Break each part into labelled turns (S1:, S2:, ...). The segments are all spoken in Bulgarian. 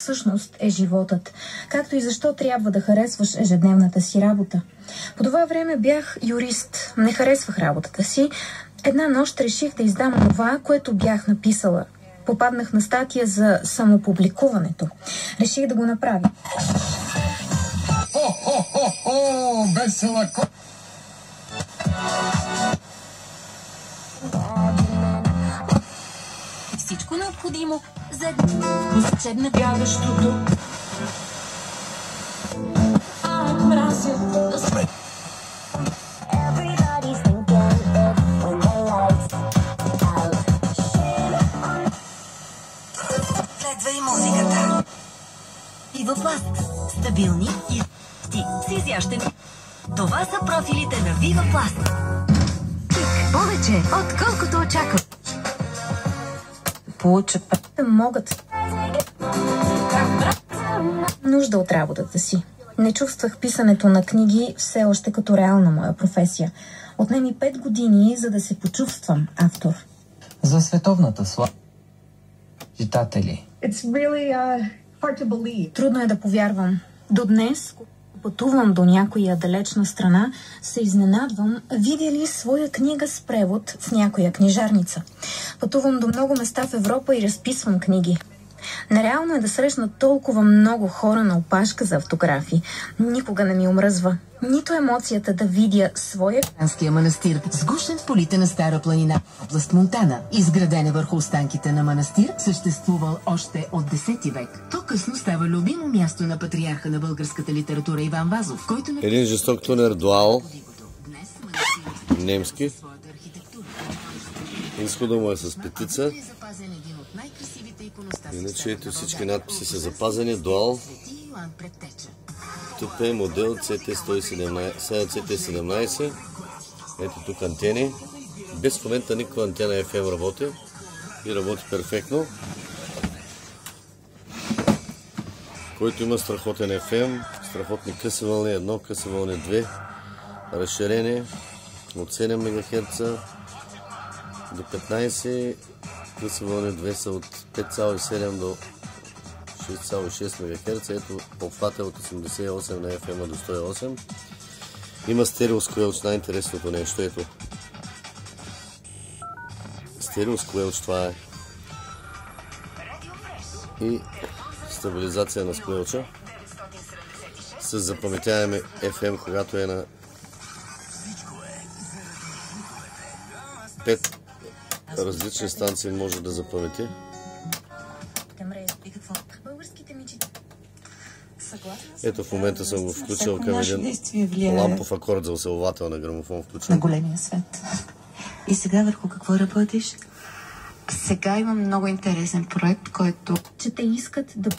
S1: всъщност е животът, както и защо трябва да харесваш ежедневната си работа. По това време бях юрист, не харесвах работата си. Една нощ реших да издам това, което бях написала. Попаднах на статия за самопубликуването. Реших да го направя.
S2: Весела
S3: всичко необходимо за учебна бягащото. Следва и музиката. Вивапласт. Стабилни и с изящен. Това са профилите на Вивапласт. Повече, отколкото очаква.
S1: Получат да могат нужда от работата си. Не чувствах писането на книги все още като реална моя професия. Отнеми 5 години, за да се почувствам автор.
S4: За световната слава читатели.
S1: Трудно е да повярвам. До днес, пътувам до някоя далечна страна, се изненадвам, видя ли своя книга с превод в някоя книжарница. Пътувам до много места в Европа и разписвам книги. Нереално е да срещна толкова много хора на опашка за автографи. Никога не ми омръзва. Нито емоцията да видя своя...
S3: Християнския манастир, сгушен в полите на Стара планина, област Монтана, изграден върху останките на манастир, съществувал още от 10 век. По-късно става любимо място на патриарха на българската литература Иван Вазов, който...
S2: Един жесток тунер дуал, немски. Изхода му е с петица. Иначе ето всички надписи са запазени. Дуал. Тук е модел CT17. Ето тук антени. Без в момента никаква антена FM работи. И работи перфектно. Който има страхотен FM, страхотни къси вълни 1, къси вълни 2, разширение от 7 МГц до 15, къси вълни 2 са от 5,7 до 6,6 МГц. Ето обхвата от 88 на FM до 108. Има стерео сквелч, най-интересното нещо. Ето. Стерео сквелч, това е. И стабилизация на сквелча. С запаметяеме FM, когато е на 5 различни станции може да запамети. Ето в момента съм го включил към един лампов акорд за усилвател на грамофон.
S3: На големия свет. И сега върху какво работиш? Сега имам много интересен проект, който...
S1: Че те искат да...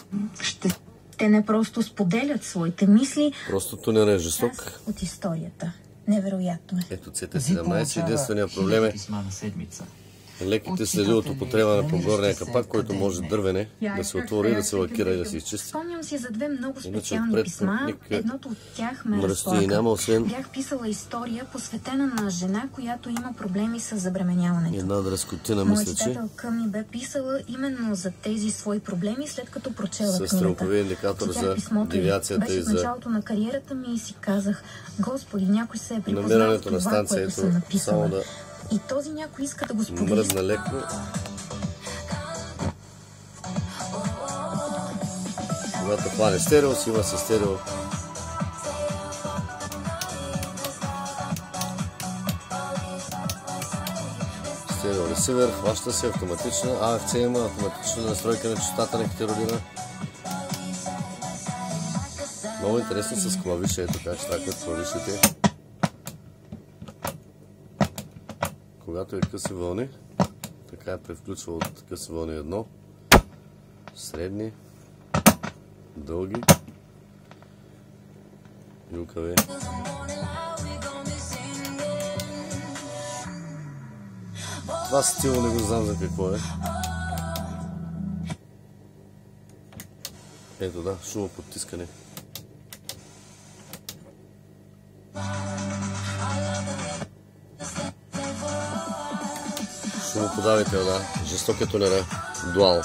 S1: Те не просто споделят своите мисли.
S2: Просто тунер е жесток.
S1: От историята. Невероятно е.
S2: Ето CT17. Единственият проблем е леките следи от употреба на подгорния капак, който може дървене да се отвори, да се лакира и да се изчисти.
S1: Спомням си за две много специални писма. Едното от тях ме разплака. Бях писала история, посветена на жена, която има проблеми с забременяването.
S2: Една дръскотина, мисля, че...
S1: Моя читателка ми бе писала именно за тези свои проблеми, след като прочела книгата.
S2: С стрелковия индикатор за девиацията и за...
S1: Беше в началото на кариерата ми и си казах, Господи, някой се е припознал в
S2: намирането на
S1: това, което съм написала. И този някой иска да го сподели.
S2: Мръдна леко. Когато хване стерео, си има със стерео. Стерео ресивер, хваща се автоматична. AFC има автоматична настройка на честотата на хетеродина. Много интересно с клавиша, ето как щакат клавишите. Когато е къси вълни, така е превключва от къси вълни 1, средни, дълги, юкави. Това стил не го знам за какво е. Ето да, шумоподтискане. Шумоподавител, да. Жесток е тунера. Дуал.